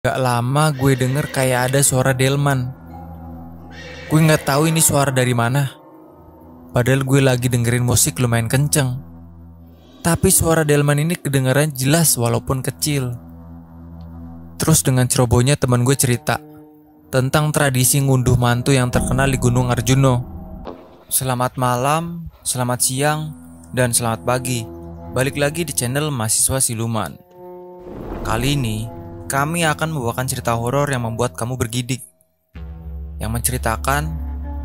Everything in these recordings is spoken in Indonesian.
Gak lama gue denger kayak ada suara delman. Gue gak tahu ini suara dari mana. Padahal gue lagi dengerin musik lumayan kenceng. Tapi suara delman ini kedengaran jelas walaupun kecil. Terus dengan cerobohnya teman gue cerita tentang tradisi ngunduh mantu yang terkenal di Gunung Arjuno. Selamat malam, selamat siang, dan selamat pagi. Balik lagi di channel Mahasiswa Siluman. Kali ini kami akan membawakan cerita horor yang membuat kamu bergidik. Yang menceritakan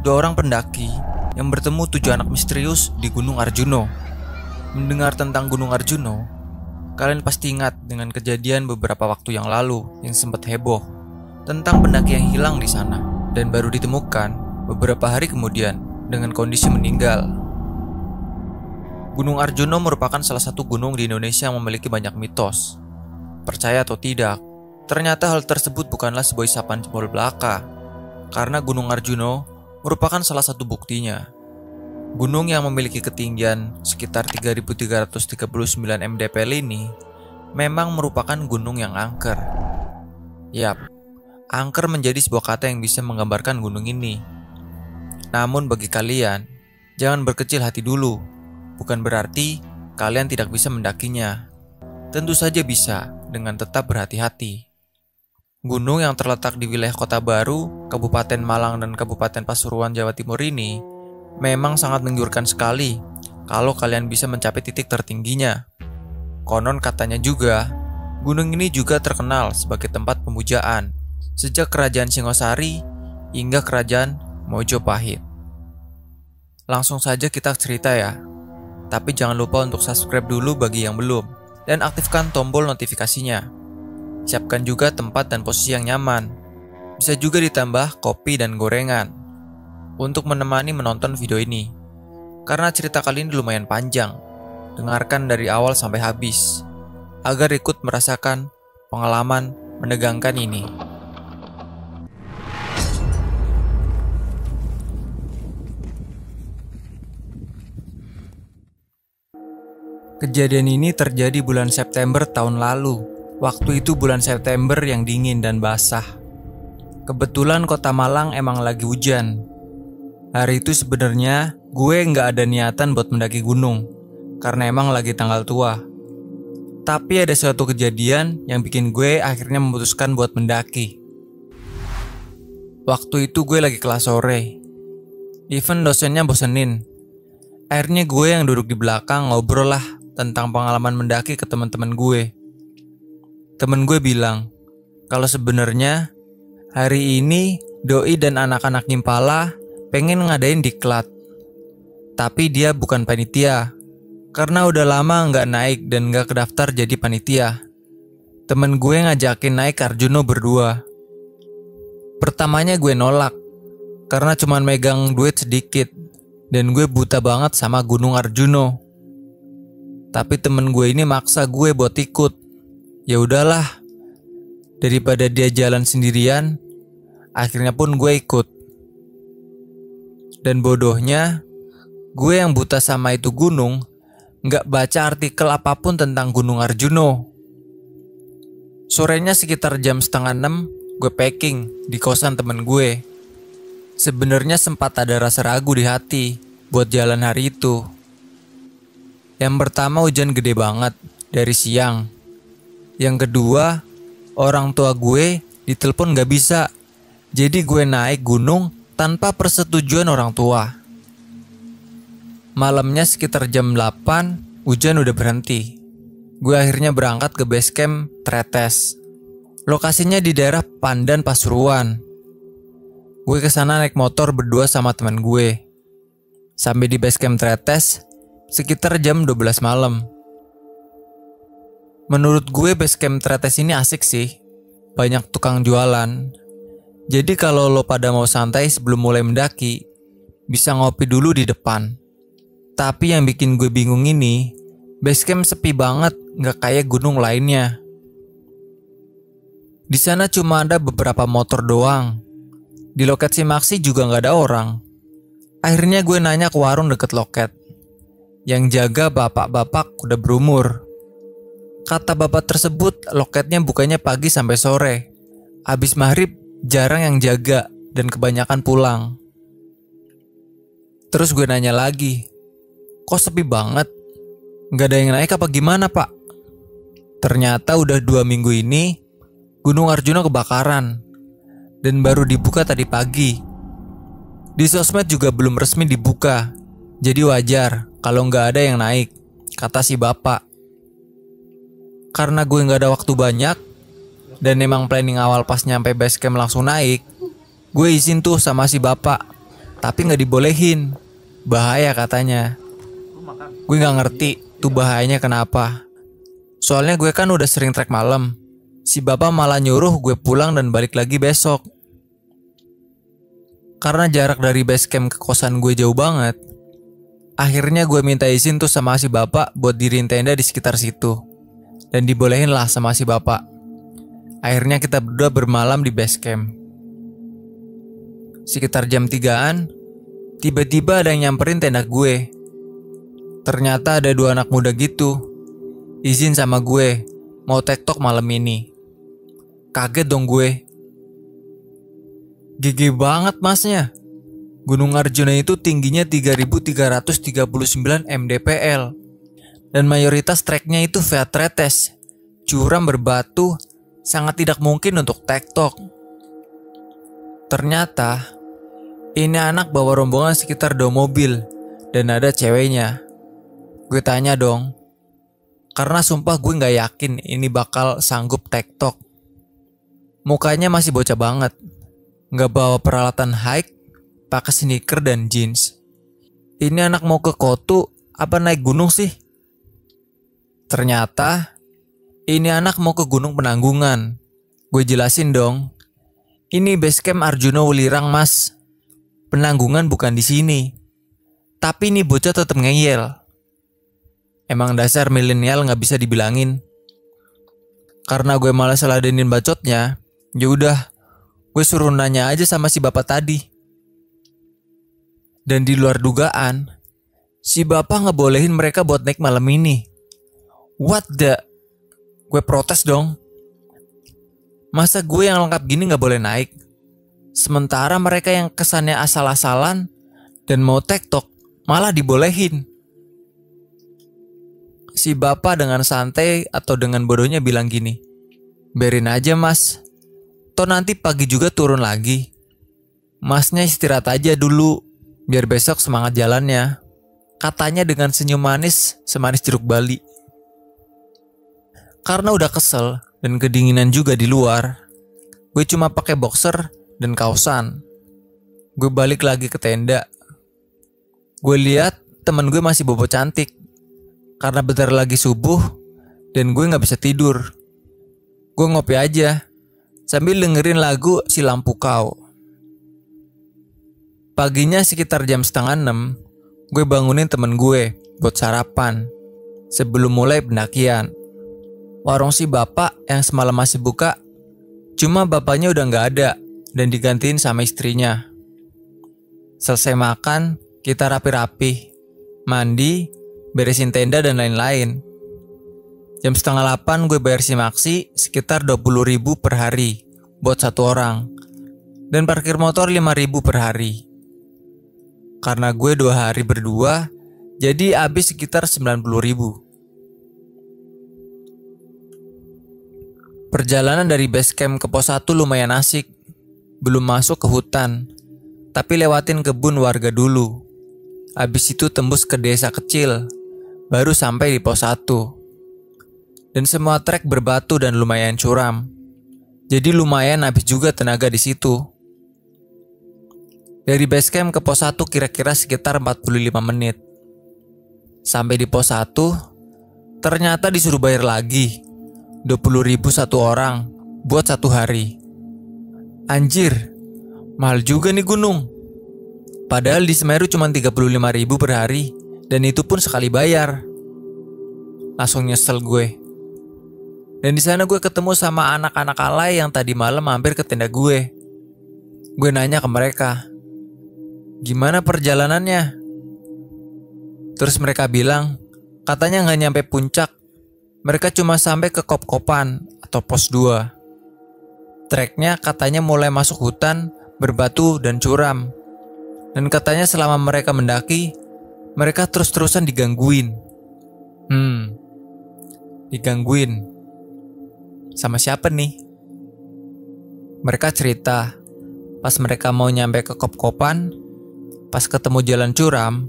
dua orang pendaki yang bertemu 7 anak misterius di Gunung Arjuno. Mendengar tentang Gunung Arjuno, kalian pasti ingat dengan kejadian beberapa waktu yang lalu yang sempat heboh tentang pendaki yang hilang di sana dan baru ditemukan beberapa hari kemudian dengan kondisi meninggal. Gunung Arjuno merupakan salah satu gunung di Indonesia yang memiliki banyak mitos. Percaya atau tidak, ternyata hal tersebut bukanlah sebuah isapan jempol belaka, karena Gunung Arjuno merupakan salah satu buktinya. Gunung yang memiliki ketinggian sekitar 3.339 mdpl ini memang merupakan gunung yang angker. Yap, angker menjadi sebuah kata yang bisa menggambarkan gunung ini. Namun bagi kalian, jangan berkecil hati dulu. Bukan berarti kalian tidak bisa mendakinya. Tentu saja bisa, dengan tetap berhati-hati. Gunung yang terletak di wilayah Kota Baru, Kabupaten Malang dan Kabupaten Pasuruan, Jawa Timur ini memang sangat menggiurkan sekali kalau kalian bisa mencapai titik tertingginya. Konon katanya juga, gunung ini juga terkenal sebagai tempat pemujaan sejak Kerajaan Singosari hingga Kerajaan Mojopahit. Langsung saja kita cerita ya. Tapi jangan lupa untuk subscribe dulu bagi yang belum dan aktifkan tombol notifikasinya. Siapkan juga tempat dan posisi yang nyaman. Bisa juga ditambah kopi dan gorengan untuk menemani menonton video ini. Karena cerita kali ini lumayan panjang. Dengarkan dari awal sampai habis agar ikut merasakan pengalaman menegangkan ini. Kejadian ini terjadi bulan September tahun lalu. Waktu itu bulan September yang dingin dan basah. Kebetulan kota Malang emang lagi hujan. Hari itu sebenarnya gue nggak ada niatan buat mendaki gunung karena emang lagi tanggal tua. Tapi ada suatu kejadian yang bikin gue akhirnya memutuskan buat mendaki. Waktu itu gue lagi kelas sore. Even dosennya bosenin. Akhirnya gue yang duduk di belakang ngobrol lah tentang pengalaman mendaki ke teman-teman gue. Temen gue bilang kalau sebenarnya hari ini doi dan anak-anak Nyimpala pengen ngadain diklat. Tapi dia bukan panitia karena udah lama nggak naik dan nggak kedaftar jadi panitia. Temen gue ngajakin naik Arjuno berdua. Pertamanya gue nolak karena cuman megang duit sedikit dan gue buta banget sama Gunung Arjuno. Tapi temen gue ini maksa gue buat ikut. Ya udahlah, daripada dia jalan sendirian, akhirnya pun gue ikut. Dan bodohnya, gue yang buta sama itu gunung, gak baca artikel apapun tentang Gunung Arjuno. Sorenya sekitar jam 5:30, gue packing di kosan temen gue. Sebenarnya sempat ada rasa ragu di hati buat jalan hari itu. Yang pertama, hujan gede banget dari siang. Yang kedua, orang tua gue ditelepon gak bisa. Jadi gue naik gunung tanpa persetujuan orang tua. Malamnya sekitar jam 8, hujan udah berhenti. Gue akhirnya berangkat ke base camp Tretes. Lokasinya di daerah Pandan, Pasuruan. Gue kesana naik motor berdua sama teman gue. Sampai di base camp Tretes sekitar jam 12 malam. Menurut gue base camp Tretes ini asik sih. Banyak tukang jualan. Jadi kalau lo pada mau santai sebelum mulai mendaki, bisa ngopi dulu di depan. Tapi yang bikin gue bingung ini, base camp sepi banget, gak kayak gunung lainnya. Di sana cuma ada beberapa motor doang. Di loket Simaksi juga gak ada orang. Akhirnya gue nanya ke warung deket loket. Yang jaga bapak-bapak udah berumur. Kata bapak tersebut, loketnya bukanya pagi sampai sore. Abis maghrib jarang yang jaga dan kebanyakan pulang. Terus gue nanya lagi, kok sepi banget? Gak ada yang naik apa gimana pak? Ternyata udah 2 minggu ini Gunung Arjuna kebakaran dan baru dibuka tadi pagi. Di sosmed juga belum resmi dibuka, jadi wajar kalau gak ada yang naik, kata si bapak. Karena gue gak ada waktu banyak dan emang planning awal pas nyampe base camp langsung naik, gue izin tuh sama si bapak, tapi gak dibolehin. Bahaya katanya. Gue gak ngerti tuh bahayanya kenapa. Soalnya gue kan udah sering trek malam. Si bapak malah nyuruh gue pulang dan balik lagi besok. Karena jarak dari base camp ke kosan gue jauh banget, akhirnya gue minta izin tuh sama si bapak buat diriin tenda di sekitar situ. Dan dibolehin lah sama si bapak. Akhirnya kita berdua bermalam di base camp. Sekitar jam 3-an, tiba-tiba ada yang nyamperin tenda gue. Ternyata ada 2 anak muda gitu. Izin sama gue, mau TikTok malam ini. Kaget dong gue. Gigi banget masnya. Gunung Arjuna itu tingginya 3.339 mdpl. Dan mayoritas treknya itu via tretes, curam berbatu, sangat tidak mungkin untuk TikTok. Ternyata ini anak bawa rombongan sekitar 2 mobil dan ada ceweknya. Gue tanya dong, karena sumpah gue gak yakin ini bakal sanggup TikTok. Mukanya masih bocah banget, gak bawa peralatan hike, pakai sneaker dan jeans. Ini anak mau ke Kotu apa naik gunung sih? Ternyata ini anak mau ke Gunung Penanggungan. Gue jelasin dong, ini base camp Arjuna Welirang mas. Penanggungan bukan di sini. Tapi ini bocah tetap ngeyel. Emang dasar milenial gak bisa dibilangin. Karena gue malas ladenin bacotnya, yaudah gue suruh nanya aja sama si bapak tadi. Dan di luar dugaan, si bapak ngebolehin mereka buat naik malam ini. What the? Gue protes dong. Masa gue yang lengkap gini gak boleh naik? Sementara mereka yang kesannya asal-asalan dan mau TikTok malah dibolehin. Si bapak dengan santai atau dengan bodohnya bilang gini, biarin aja mas, toh nanti pagi juga turun lagi. Masnya istirahat aja dulu, biar besok semangat jalannya. Katanya dengan senyum manis semanis jeruk Bali. Karena udah kesel dan kedinginan juga di luar, gue cuma pakai boxer dan kausan. Gue balik lagi ke tenda. Gue lihat temen gue masih bobo cantik. Karena bentar lagi subuh dan gue gak bisa tidur. Gue ngopi aja sambil dengerin lagu Si Lampu Kau. Paginya sekitar jam 5:30, gue bangunin temen gue buat sarapan sebelum mulai pendakian. Warung si bapak yang semalam masih buka, cuma bapaknya udah gak ada dan digantiin sama istrinya. Selesai makan, kita rapi-rapi, mandi, beresin tenda dan lain-lain. Jam 7:30 gue bayar si Maxi sekitar 20.000 per hari buat 1 orang. Dan parkir motor 5.000 per hari. Karena gue 2 hari berdua, jadi habis sekitar 90.000. Perjalanan dari base camp ke pos 1 lumayan asik. Belum masuk ke hutan, tapi lewatin kebun warga dulu. Habis itu tembus ke desa kecil, baru sampai di pos 1. Dan semua trek berbatu dan lumayan curam. Jadi lumayan habis juga tenaga di situ. Dari base camp ke pos 1 kira-kira sekitar 45 menit. Sampai di pos 1, ternyata disuruh bayar lagi 20.000 1 orang buat 1 hari. Anjir, mahal juga nih gunung. Padahal di Semeru cuma 35.000 per hari, dan itu pun sekali bayar. Langsung nyesel gue. Dan di sana gue ketemu sama anak-anak alay yang tadi malam mampir ke tenda gue. Gue nanya ke mereka, gimana perjalanannya? Terus mereka bilang, katanya gak nyampe puncak. Mereka cuma sampai ke Kop-Kopan atau pos 2. Treknya katanya mulai masuk hutan, berbatu dan curam. Dan katanya selama mereka mendaki, mereka terus-terusan digangguin. Digangguin. Sama siapa nih? Mereka cerita, pas mereka mau nyampe ke kop-kopan, pas ketemu jalan curam,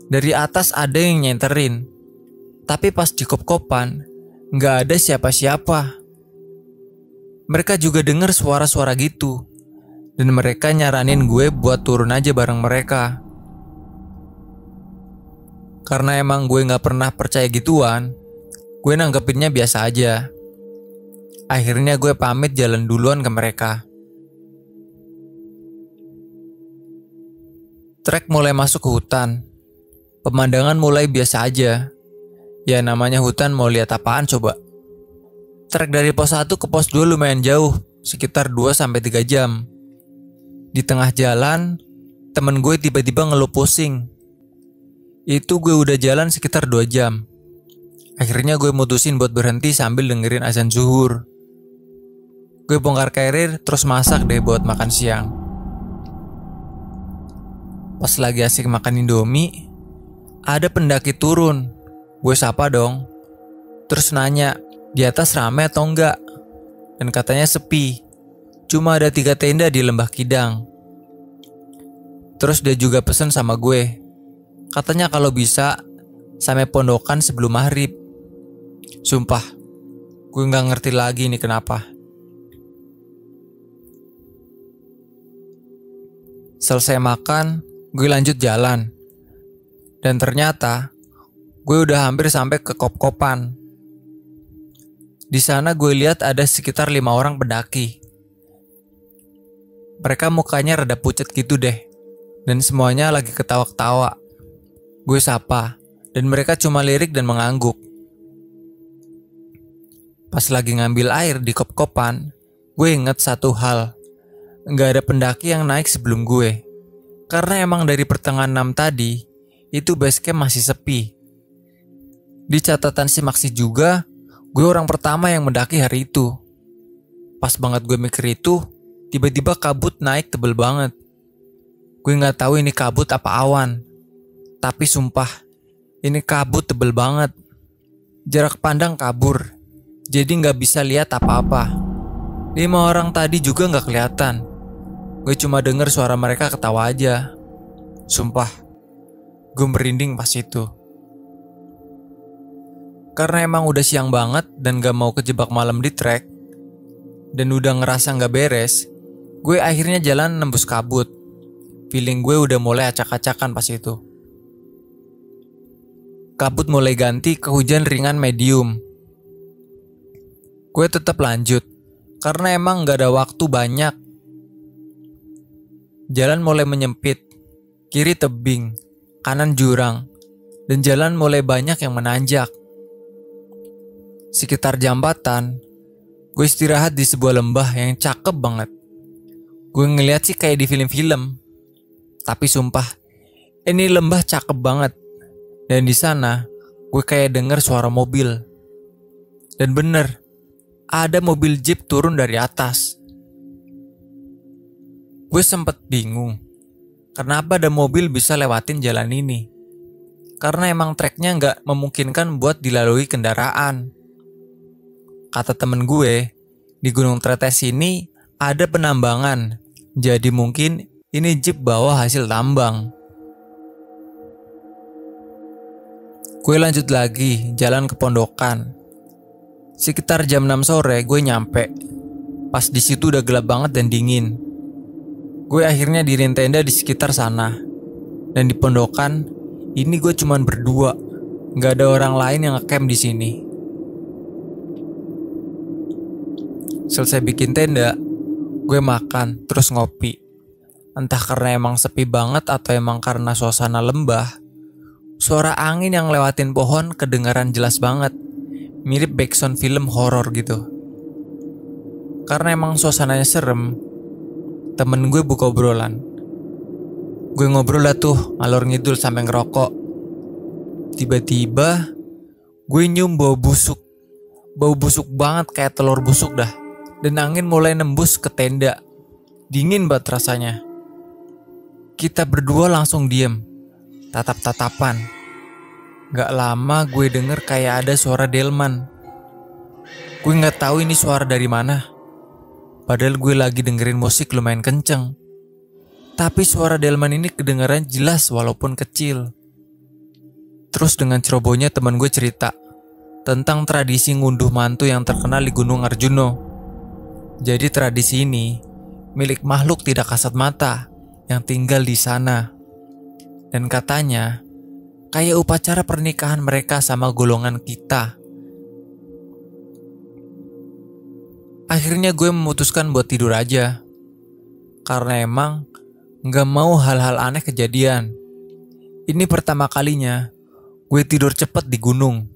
dari atas ada yang nyenterin. Tapi pas di kop-kopan, gak ada siapa-siapa. Mereka juga dengar suara-suara gitu. Dan mereka nyaranin gue buat turun aja bareng mereka. Karena emang gue gak pernah percaya gituan, gue nanggepinnya biasa aja. Akhirnya gue pamit jalan duluan ke mereka. Trek mulai masuk ke hutan. Pemandangan mulai biasa aja. Ya namanya hutan, mau lihat apaan coba. Trek dari pos 1 ke pos 2 lumayan jauh, sekitar 2-3 jam. Di tengah jalan, temen gue tiba-tiba ngeluh pusing. Itu gue udah jalan sekitar 2 jam. Akhirnya gue mutusin buat berhenti sambil dengerin azan zuhur. Gue bongkar carrier terus masak deh buat makan siang. Pas lagi asik makan Indomie, ada pendaki turun. Gue sapa dong. Terus nanya, di atas rame atau enggak? Dan katanya sepi. Cuma ada 3 tenda di Lembah Kidang. Terus dia juga pesen sama gue. Katanya kalau bisa sampai pondokan sebelum maghrib. Sumpah, gue gak ngerti lagi ini kenapa. Selesai makan, gue lanjut jalan. Dan ternyata gue udah hampir sampai ke kop-kopan. Di sana gue lihat ada sekitar 5 orang pendaki. Mereka mukanya rada pucat gitu deh. Dan semuanya lagi ketawa-ketawa. Gue sapa, dan mereka cuma lirik dan mengangguk. Pas lagi ngambil air di kop-kopan, gue inget satu hal. Gak ada pendaki yang naik sebelum gue. Karena emang dari pertengahan 6 tadi, itu base camp masih sepi. Di catatan si Maksi juga, gue orang pertama yang mendaki hari itu. Pas banget gue mikir itu, tiba-tiba kabut naik tebel banget. Gue gak tahu ini kabut apa awan. Tapi sumpah, ini kabut tebel banget. Jarak pandang kabur, jadi gak bisa lihat apa-apa. 5 orang tadi juga gak kelihatan. Gue cuma denger suara mereka ketawa aja. Sumpah, gue merinding pas itu. Karena emang udah siang banget dan gak mau kejebak malam di trek, dan udah ngerasa gak beres, gue akhirnya jalan nembus kabut. Feeling gue udah mulai acak-acakan pas itu. Kabut mulai ganti ke hujan ringan medium. Gue tetap lanjut, karena emang gak ada waktu banyak. Jalan mulai menyempit, kiri tebing, kanan jurang, dan jalan mulai banyak yang menanjak. Sekitar jambatan, gue istirahat di sebuah lembah yang cakep banget. Gue ngeliat sih kayak di film-film, tapi sumpah, ini lembah cakep banget. Dan di sana, gue kayak denger suara mobil. Dan bener, ada mobil jeep turun dari atas. Gue sempet bingung, kenapa ada mobil bisa lewatin jalan ini. Karena emang treknya gak memungkinkan buat dilalui kendaraan. Kata temen gue, di Gunung Tretes ini ada penambangan. Jadi mungkin ini jeep bawa hasil tambang. Gue lanjut lagi jalan ke pondokan. Sekitar jam 6 sore gue nyampe. Pas di situ udah gelap banget dan dingin. Gue akhirnya diriin tenda di sekitar sana. Dan di pondokan ini gue cuman berdua. Gak ada orang lain yang ngecamp di sini. Selesai bikin tenda, gue makan terus ngopi. Entah karena emang sepi banget atau emang karena suasana lembah, suara angin yang lewatin pohon kedengaran jelas banget. Mirip backsound film horor gitu. Karena emang suasananya serem, temen gue buka obrolan. Gue ngobrol lah tuh, ngalor ngidul sampai ngerokok. Tiba-tiba gue nyium bau busuk. Bau busuk banget kayak telur busuk dah. dan angin mulai nembus ke tenda. Dingin banget rasanya. Kita berdua langsung diem, tatap-tatapan. Gak lama gue denger kayak ada suara delman. Gue gak tahu ini suara dari mana. Padahal gue lagi dengerin musik lumayan kenceng. Tapi suara delman ini kedengaran jelas walaupun kecil. Terus dengan cerobohnya teman gue cerita tentang tradisi ngunduh mantu yang terkenal di Gunung Arjuno. Jadi tradisi ini milik makhluk tidak kasat mata yang tinggal di sana. Dan katanya kayak upacara pernikahan mereka sama golongan kita. Akhirnya gue memutuskan buat tidur aja. Karena emang gak mau hal-hal aneh kejadian. Ini pertama kalinya gue tidur cepet di gunung.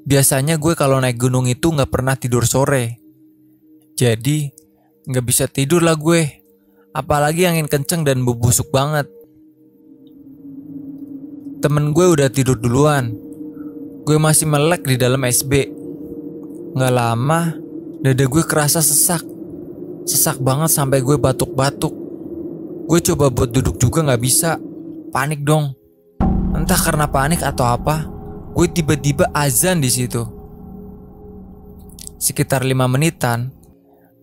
Biasanya gue kalau naik gunung itu gak pernah tidur sore. Jadi gak bisa tidur lah gue. Apalagi angin kenceng dan busuk banget. Temen gue udah tidur duluan. Gue masih melek di dalam SB. Gak lama dada gue kerasa sesak. Sesak banget sampai gue batuk-batuk. Gue coba buat duduk juga gak bisa. Panik dong. Entah karena panik atau apa, gue tiba-tiba azan di situ. Sekitar 5 menitan,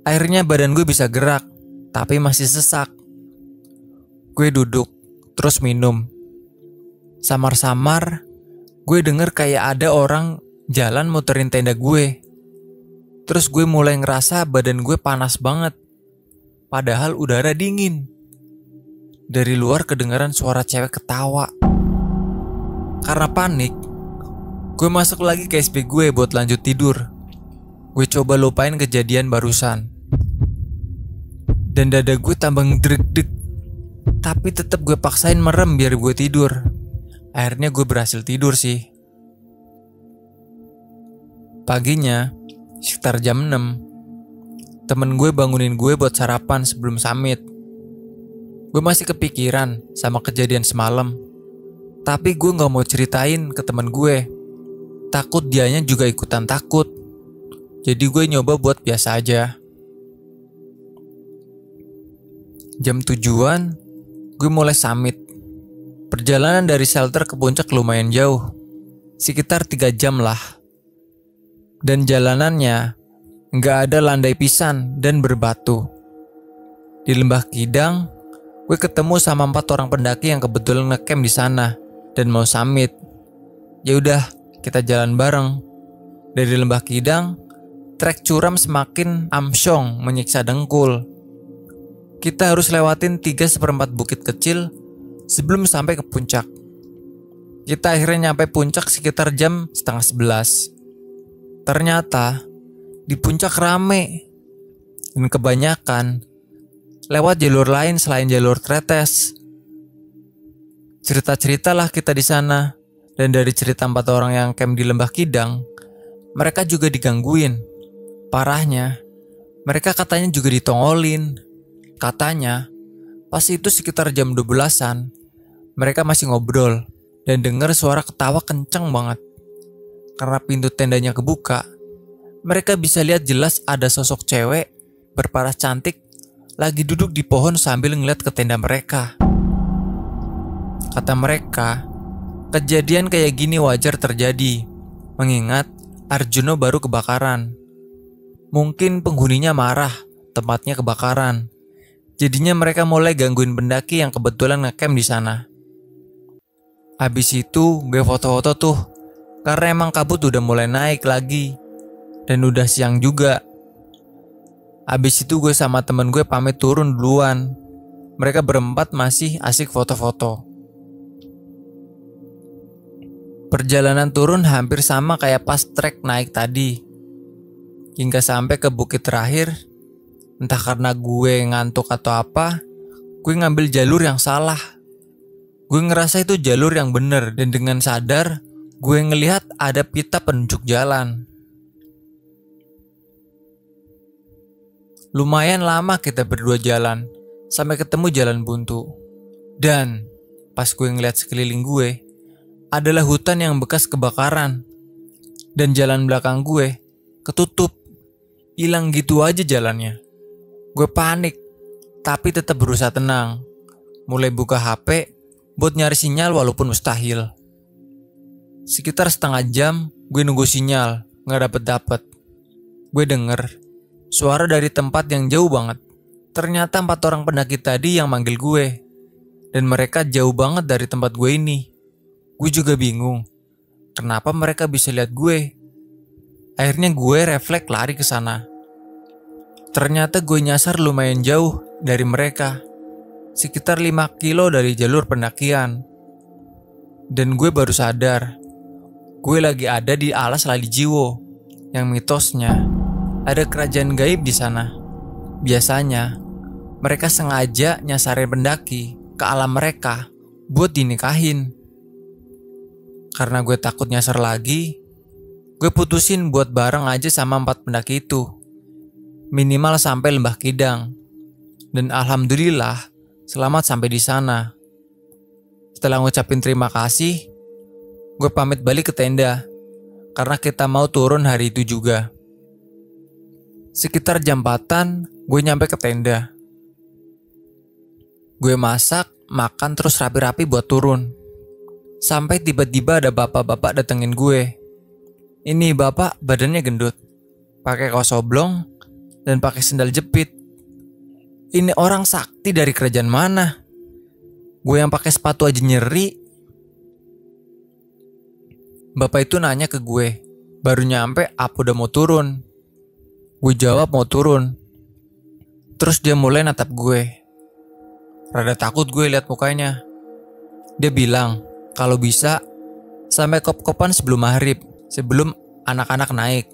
akhirnya badan gue bisa gerak, tapi masih sesak. Gue duduk, terus minum. Samar-samar, gue denger kayak ada orang jalan muterin tenda gue. Terus gue mulai ngerasa badan gue panas banget. Padahal udara dingin. Dari luar kedengaran suara cewek ketawa. Karena panik, gue masuk lagi ke SB gue buat lanjut tidur. Gue coba lupain kejadian barusan. Dan dada gue tambah ngedreg-deg. Tapi tetap gue paksain merem biar gue tidur. Akhirnya gue berhasil tidur sih. Paginya, sekitar jam 6, temen gue bangunin gue buat sarapan sebelum summit. Gue masih kepikiran sama kejadian semalam. Tapi gue gak mau ceritain ke temen gue. Takut dianya juga ikutan takut. Jadi gue nyoba buat biasa aja. Jam 7-an, gue mulai summit. Perjalanan dari shelter ke puncak lumayan jauh. Sekitar 3 jam lah. Dan jalanannya gak ada landai pisan dan berbatu. Di Lembah Kidang, gue ketemu sama 4 orang pendaki yang kebetulan ngecamp di sana dan mau summit. Ya udah, kita jalan bareng. Dari Lembah Kidang, trek curam semakin amsyong menyiksa dengkul. Kita harus lewatin 3/4 bukit kecil sebelum sampai ke puncak. Kita akhirnya nyampe puncak sekitar jam 10:30. Ternyata di puncak rame dan kebanyakan lewat jalur lain selain jalur tretes. Cerita-ceritalah kita di sana, dan dari cerita 4 orang yang camp di Lembah Kidang, mereka juga digangguin. Parahnya, mereka katanya juga ditongolin. Katanya, pas itu sekitar jam 12-an, mereka masih ngobrol dan dengar suara ketawa kenceng banget. Karena pintu tendanya kebuka, mereka bisa lihat jelas ada sosok cewek berparas cantik lagi duduk di pohon sambil ngeliat ke tenda mereka. Kata mereka, kejadian kayak gini wajar terjadi, mengingat Arjuno baru kebakaran. Mungkin penghuninya marah, tempatnya kebakaran. Jadinya mereka mulai gangguin pendaki yang kebetulan ngecamp di sana. Habis itu gue foto-foto tuh, karena emang kabut udah mulai naik lagi. Dan udah siang juga. Habis itu gue sama temen gue pamit turun duluan. Mereka berempat masih asik foto-foto. Perjalanan turun hampir sama kayak pas trek naik tadi. Hingga sampai ke bukit terakhir, entah karena gue ngantuk atau apa, gue ngambil jalur yang salah. Gue ngerasa itu jalur yang bener, dan dengan sadar gue ngelihat ada pita penunjuk jalan. Lumayan lama kita berdua jalan, sampai ketemu jalan buntu. Dan pas gue ngeliat sekeliling gue, adalah hutan yang bekas kebakaran. Dan jalan belakang gue ketutup. hilang gitu aja jalannya. Gue panik, tapi tetap berusaha tenang. Mulai buka HP buat nyari sinyal walaupun mustahil. Sekitar setengah jam gue nunggu sinyal, gak dapet-dapet. Gue denger suara dari tempat yang jauh banget. Ternyata 4 orang pendaki tadi yang manggil gue. Dan mereka jauh banget dari tempat gue ini. Gue juga bingung, kenapa mereka bisa lihat gue. Akhirnya gue refleks lari ke sana. Ternyata gue nyasar lumayan jauh dari mereka. Sekitar 5 kilo dari jalur pendakian. Dan gue baru sadar, gue lagi ada di alas Lali Jiwo, yang mitosnya ada kerajaan gaib di sana. Biasanya mereka sengaja nyasarin pendaki ke alam mereka buat dinikahin. Karena gue takut nyasar lagi, gue putusin buat bareng aja sama 4 pendaki itu. Minimal sampai Lembah Kidang. Dan alhamdulillah selamat sampai di sana. Setelah ngucapin terima kasih, gue pamit balik ke tenda karena kita mau turun hari itu juga. Sekitar jam 4-an, gue nyampe ke tenda. Gue masak, makan terus rapi-rapi buat turun. Sampai tiba-tiba ada bapak-bapak datengin gue. Ini bapak badannya gendut, pakai kaos oblong dan pakai sendal jepit. Ini orang sakti dari kerajaan mana? Gue yang pakai sepatu aja nyeri. Bapak itu nanya ke gue, baru nyampe apa udah mau turun. Gue jawab mau turun. Terus dia mulai natap gue. Rada takut gue lihat mukanya. Dia bilang, kalau bisa sampai kop-kopan sebelum maghrib, sebelum anak-anak naik.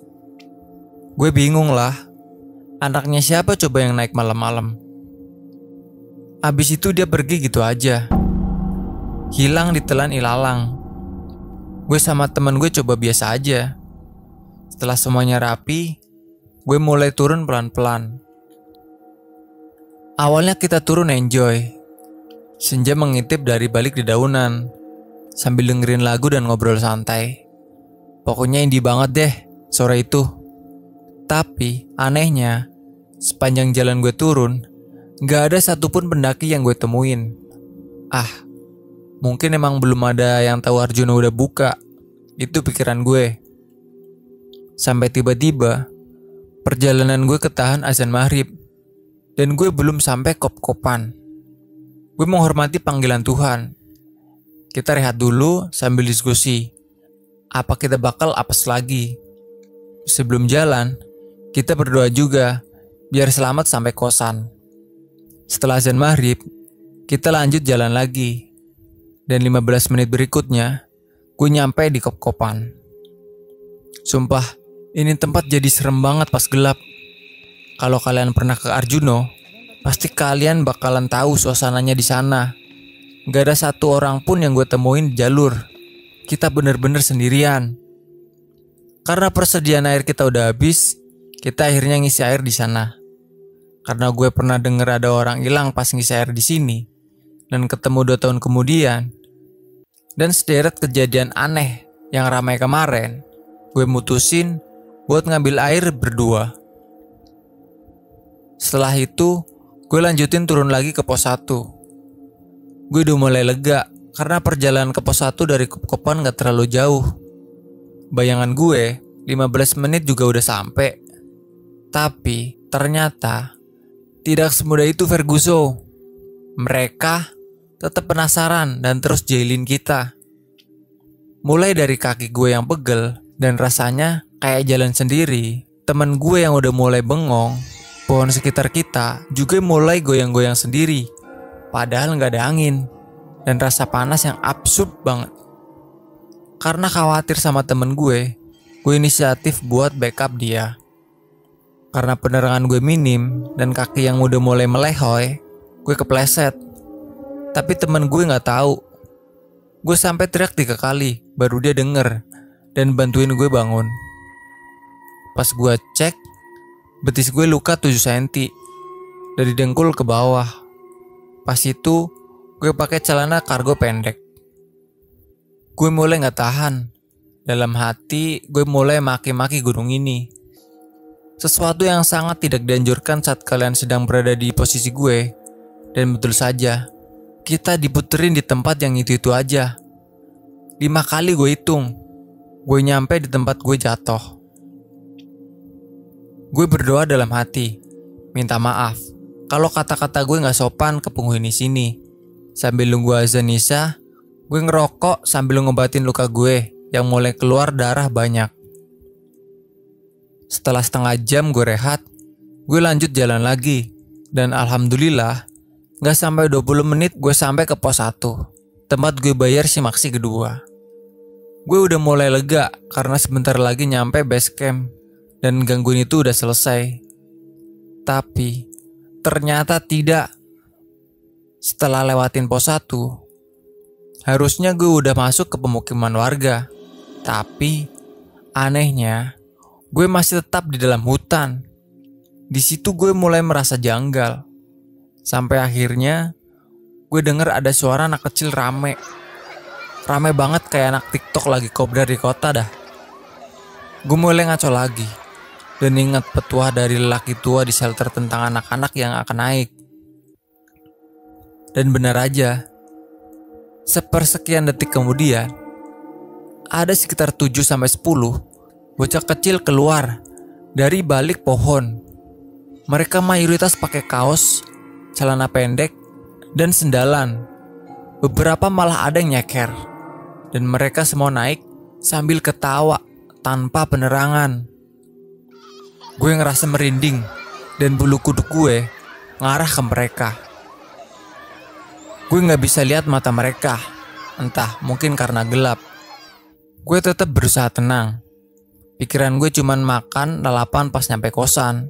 Gue bingung lah, anaknya siapa coba yang naik malam-malam. Abis itu dia pergi gitu aja, hilang ditelan ilalang. Gue sama temen gue coba biasa aja. Setelah semuanya rapi, gue mulai turun pelan-pelan. Awalnya kita turun enjoy. Senja mengintip dari balik dedaunan, sambil dengerin lagu dan ngobrol santai. Pokoknya indie banget deh sore itu. Tapi anehnya, sepanjang jalan gue turun, gak ada satupun pendaki yang gue temuin. Mungkin emang belum ada yang tahu Arjuna udah buka. Itu pikiran gue. Sampai tiba-tiba perjalanan gue ketahan azan maghrib. Dan gue belum sampai kop-kopan. Gue menghormati panggilan Tuhan. Kita rehat dulu sambil diskusi. Apa kita bakal apes lagi? Sebelum jalan, kita berdoa juga biar selamat sampai kosan. Setelah azan maghrib, kita lanjut jalan lagi. Dan 15 menit berikutnya, gue nyampe di kop-kopan. Sumpah, ini tempat jadi serem banget pas gelap. Kalau kalian pernah ke Arjuna, pasti kalian bakalan tahu suasananya di sana. Gak ada satu orang pun yang gue temuin di jalur. Kita bener-bener sendirian. Karena persediaan air kita udah habis, kita akhirnya ngisi air di sana. Karena gue pernah denger ada orang hilang pas ngisi air di sini, dan ketemu 2 tahun kemudian, dan sederet kejadian aneh yang ramai kemarin, gue mutusin buat ngambil air berdua. Setelah itu, gue lanjutin turun lagi ke pos 1. Gue udah mulai lega karena perjalanan ke pos 1 dari Kopan gak terlalu jauh. Bayangan gue 15 menit juga udah sampai. Tapi ternyata tidak semudah itu Ferguson. Mereka tetap penasaran dan terus jailin kita. Mulai dari kaki gue yang pegel dan rasanya kayak jalan sendiri. Temen gue yang udah mulai bengong. Pohon sekitar kita juga mulai goyang-goyang sendiri. Padahal gak ada angin. Dan rasa panas yang absurd banget. Karena khawatir sama temen gue inisiatif buat backup dia. Karena penerangan gue minim dan kaki yang udah mulai melehoi, gue kepleset. Tapi temen gue gak tahu. Gue sampai teriak 3 kali, baru dia denger dan bantuin gue bangun. Pas gue cek, betis gue luka 7 cm dari dengkul ke bawah. Pas itu gue pakai celana kargo pendek. Gue mulai gak tahan. Dalam hati gue mulai maki-maki gunung ini. Sesuatu yang sangat tidak dianjurkan saat kalian sedang berada di posisi gue. Dan betul saja, kita diputerin di tempat yang itu-itu aja. 5 kali gue hitung, gue nyampe di tempat gue jatuh. Gue berdoa dalam hati, minta maaf kalau kata-kata gue gak sopan ke penghuni sini. Sambil nunggu azan isya, gue ngerokok sambil ngobatin luka gue yang mulai keluar darah banyak. Setelah setengah jam gue rehat, gue lanjut jalan lagi. Dan alhamdulillah, gak sampai 20 menit gue sampai ke pos 1, tempat gue bayar simaksi kedua. Gue udah mulai lega karena sebentar lagi nyampe base camp dan gangguan itu udah selesai. Tapi ternyata tidak. Setelah lewatin pos 1, harusnya gue udah masuk ke pemukiman warga. Tapi anehnya, gue masih tetap di dalam hutan. Di situ gue mulai merasa janggal. Sampai akhirnya gue denger ada suara anak kecil rame. Rame banget kayak anak TikTok lagi kopdar di kota dah. Gue mulai ngaco lagi dan ingat petuah dari lelaki tua di shelter tentang anak-anak yang akan naik. Dan benar aja, sepersekian detik kemudian, ada sekitar 7-10 bocah kecil keluar dari balik pohon. Mereka mayoritas pakai kaos, celana pendek, dan sendalan. Beberapa malah ada yang nyeker. Dan mereka semua naik sambil ketawa tanpa penerangan. Gue ngerasa merinding dan bulu kuduk gue ngarah ke mereka. Gue gak bisa lihat mata mereka, entah mungkin karena gelap. Gue tetap berusaha tenang. Pikiran gue cuman makan lalapan pas nyampe kosan.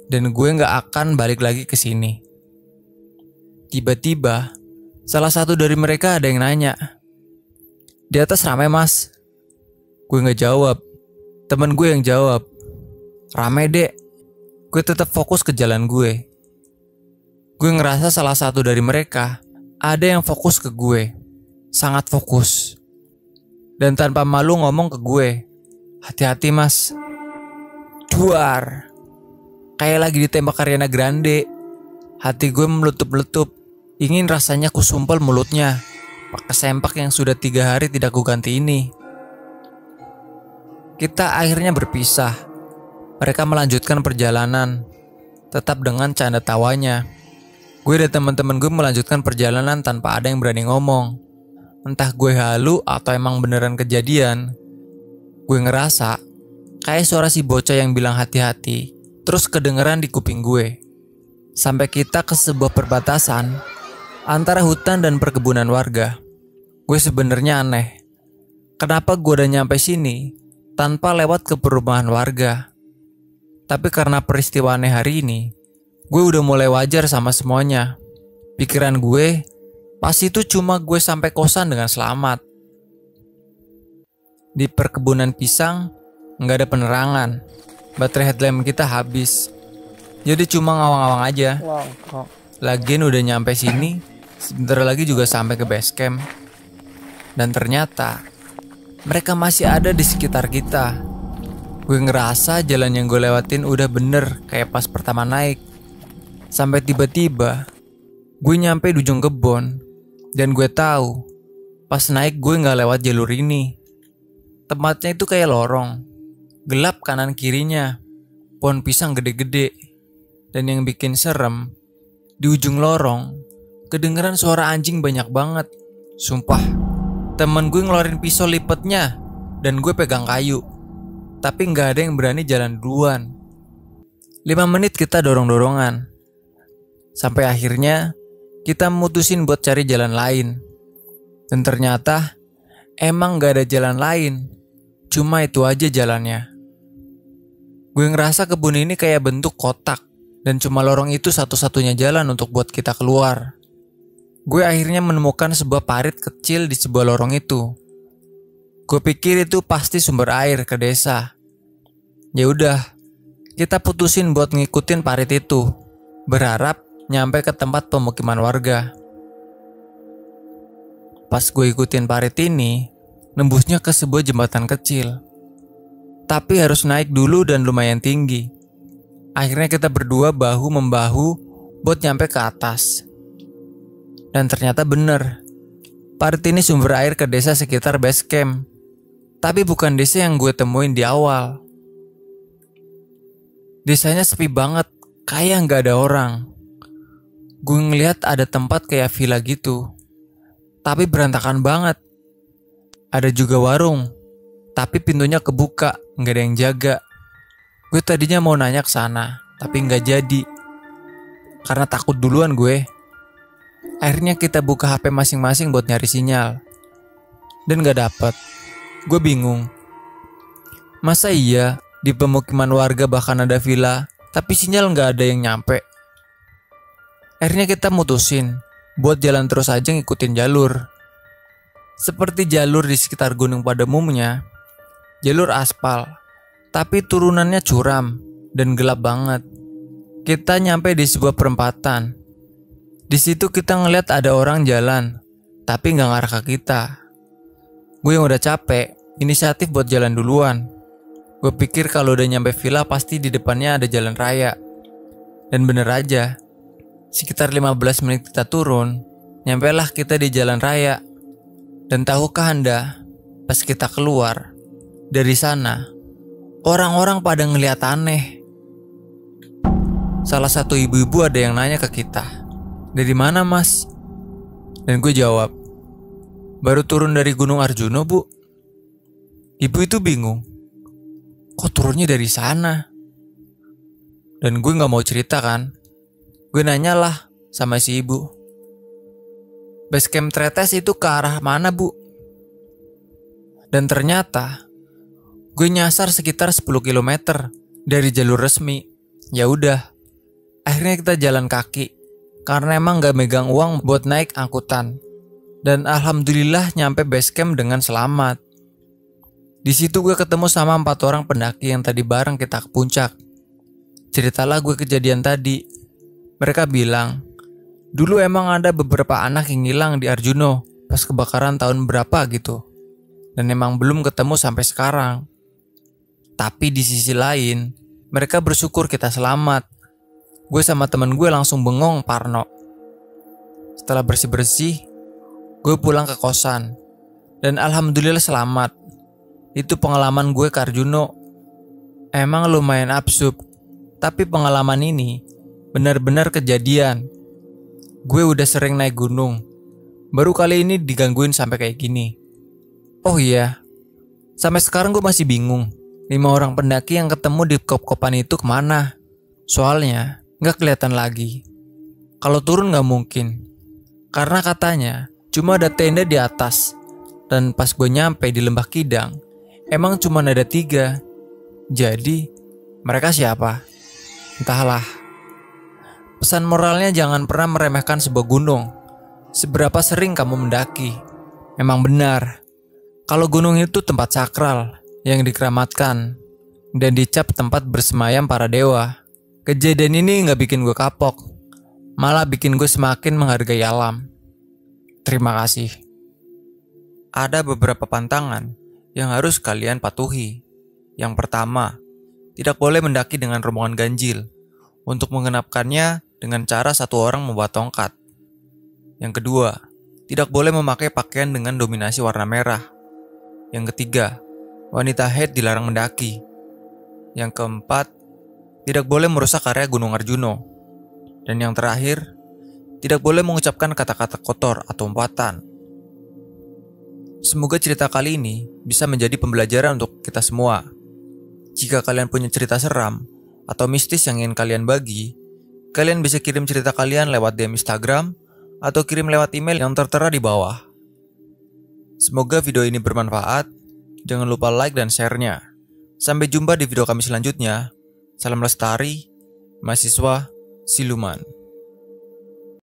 Dan gue gak akan balik lagi ke sini. Tiba-tiba, salah satu dari mereka ada yang nanya, "Di atas ramai mas?" Gue gak jawab. Temen gue yang jawab, "Rame dek." Gue tetap fokus ke jalan gue. Gue ngerasa salah satu dari mereka ada yang fokus ke gue. Sangat fokus. Dan tanpa malu ngomong ke gue, "Hati-hati mas." Duar. Kayak lagi ditembak Ariana Grande. Hati gue meletup-letup. Ingin rasanya kusumpel mulutnya pakai sempak yang sudah 3 hari tidak kuganti ini. Kita akhirnya berpisah. Mereka melanjutkan perjalanan, tetap dengan canda tawanya. Gue dan teman-teman gue melanjutkan perjalanan tanpa ada yang berani ngomong. Entah gue halu atau emang beneran kejadian. Gue ngerasa kayak suara si bocah yang bilang hati-hati terus kedengeran di kuping gue. Sampai kita ke sebuah perbatasan antara hutan dan perkebunan warga. Gue sebenarnya aneh. Kenapa gue udah nyampe sini tanpa lewat ke perumahan warga? Tapi karena peristiwa aneh hari ini, gue udah mulai wajar sama semuanya. Pikiran gue, pas itu cuma gue sampai kosan dengan selamat. Di perkebunan pisang, nggak ada penerangan. Baterai headlamp kita habis. Jadi cuma ngawang-ngawang aja. Lagian udah nyampe sini, sebentar lagi juga sampai ke base camp. Dan ternyata, mereka masih ada di sekitar kita. Gue ngerasa jalan yang gue lewatin udah bener kayak pas pertama naik. Sampai tiba-tiba gue nyampe di ujung kebun. Dan gue tahu pas naik gue gak lewat jalur ini. Tempatnya itu kayak lorong, gelap kanan kirinya, pohon pisang gede-gede. Dan yang bikin serem, di ujung lorong kedengeran suara anjing banyak banget. Sumpah, temen gue ngeluarin pisau lipetnya dan gue pegang kayu. Tapi gak ada yang berani jalan duluan. 5 menit kita dorong-dorongan. Sampai akhirnya kita mutusin buat cari jalan lain. Dan ternyata emang gak ada jalan lain. Cuma itu aja jalannya. Gue ngerasa kebun ini kayak bentuk kotak. Dan cuma lorong itu satu-satunya jalan untuk buat kita keluar. Gue akhirnya menemukan sebuah parit kecil di sebuah lorong itu. Gue pikir itu pasti sumber air ke desa. Ya udah, kita putusin buat ngikutin parit itu, berharap nyampe ke tempat pemukiman warga. Pas gue ikutin parit ini, nembusnya ke sebuah jembatan kecil. Tapi harus naik dulu dan lumayan tinggi. Akhirnya kita berdua bahu-membahu buat nyampe ke atas. Dan ternyata bener, parit ini sumber air ke desa sekitar base camp. Tapi bukan desa yang gue temuin di awal. Desanya sepi banget, kayak gak ada orang. Gue ngeliat ada tempat kayak villa gitu, tapi berantakan banget. Ada juga warung, tapi pintunya kebuka, gak ada yang jaga. Gue tadinya mau nanya ke sana, tapi gak jadi. Karena takut duluan gue. Akhirnya kita buka HP masing-masing buat nyari sinyal. Dan gak dapet. Gue bingung. Masa iya di pemukiman warga bahkan ada villa, tapi sinyal gak ada yang nyampe? Akhirnya kita mutusin buat jalan terus aja ngikutin jalur. Seperti jalur di sekitar gunung pada umumnya, jalur aspal, tapi turunannya curam dan gelap banget. Kita nyampe di sebuah perempatan. Di situ kita ngeliat ada orang jalan, tapi gak ngarah ke kita. Gue yang udah capek, inisiatif buat jalan duluan. Gue pikir kalau udah nyampe villa pasti di depannya ada jalan raya. Dan bener aja, sekitar 15 menit kita turun, nyampelah kita di jalan raya. Dan tahukah Anda, pas kita keluar dari sana, orang-orang pada ngeliat aneh. Salah satu ibu-ibu ada yang nanya ke kita, "Dari mana, Mas?" Dan gue jawab, "Baru turun dari Gunung Arjuna, Bu." Ibu itu bingung, "Kok turunnya dari sana?" Dan gue gak mau cerita kan. Gue nanyalah sama si ibu, "Base camp Tretes itu ke arah mana, Bu?" Dan ternyata gue nyasar sekitar 10 km dari jalur resmi. Ya udah, akhirnya kita jalan kaki karena emang gak megang uang buat naik angkutan. Dan alhamdulillah nyampe base camp dengan selamat. Di situ gue ketemu sama 4 orang pendaki yang tadi bareng kita ke puncak. Ceritalah gue kejadian tadi. Mereka bilang, dulu emang ada beberapa anak yang hilang di Arjuno pas kebakaran tahun berapa gitu. Dan emang belum ketemu sampai sekarang. Tapi di sisi lain, mereka bersyukur kita selamat. Gue sama temen gue langsung bengong parno. Setelah bersih-bersih, gue pulang ke kosan. Dan alhamdulillah selamat. Itu pengalaman gue ke Arjuno. Emang lumayan absurd, tapi pengalaman ini benar-benar kejadian. Gue udah sering naik gunung, baru kali ini digangguin sampai kayak gini. Oh iya, sampai sekarang gue masih bingung 5 orang pendaki yang ketemu di kop-kopan itu kemana. Soalnya gak kelihatan lagi. Kalau turun gak mungkin, karena katanya cuma ada tenda di atas. Dan pas gue nyampe di Lembah Kidang, emang cuma ada 3. Jadi mereka siapa? Entahlah. Pesan moralnya jangan pernah meremehkan sebuah gunung. Seberapa sering kamu mendaki, memang benar, kalau gunung itu tempat sakral yang dikeramatkan dan dicap tempat bersemayam para dewa. Kejadian ini gak bikin gue kapok, malah bikin gue semakin menghargai alam. Terima kasih. Ada beberapa pantangan yang harus kalian patuhi. Yang pertama, tidak boleh mendaki dengan rombongan ganjil. Untuk mengenapkannya dengan cara 1 orang membawa tongkat. Yang kedua, tidak boleh memakai pakaian dengan dominasi warna merah. Yang ketiga, wanita haid dilarang mendaki. Yang keempat, tidak boleh merusak area Gunung Arjuno. Dan yang terakhir, tidak boleh mengucapkan kata-kata kotor atau umpatan. Semoga cerita kali ini bisa menjadi pembelajaran untuk kita semua. Jika kalian punya cerita seram atau mistis yang ingin kalian bagi, kalian bisa kirim cerita kalian lewat DM Instagram atau kirim lewat email yang tertera di bawah. Semoga video ini bermanfaat. Jangan lupa like dan share-nya. Sampai jumpa di video kami selanjutnya. Salam lestari, mahasiswa siluman.